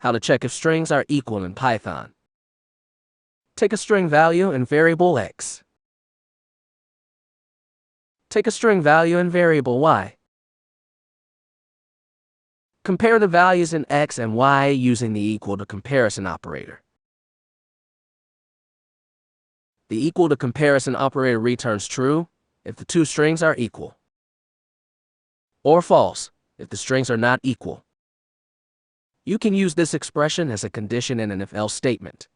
How to check if strings are equal in Python. Take a string value and variable x. Take a string value and variable y. Compare the values in x and y using the equal to comparison operator. The equal to comparison operator returns true if the two strings are equal, or false if the strings are not equal. You can use this expression as a condition in an if-else statement.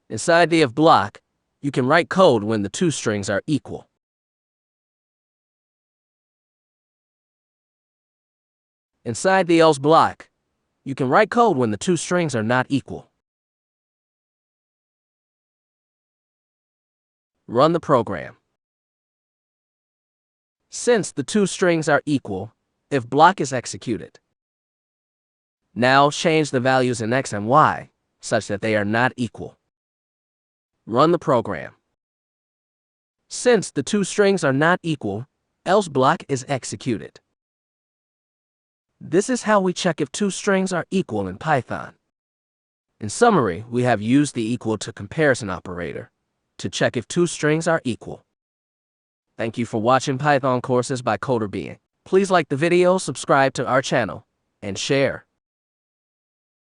Inside the if block, you can write code when the two strings are equal. Inside the else block, you can write code when the two strings are not equal. Run the program. Since the two strings are equal, if block is executed. Now change the values in x and y such that they are not equal. Run the program. Since the two strings are not equal, else block is executed. This is how we check if two strings are equal in Python. In summary, we have used the equal to comparison operator to check if two strings are equal. Thank you for watching Python courses by CoderBeing. Please like the video, subscribe to our channel, and share.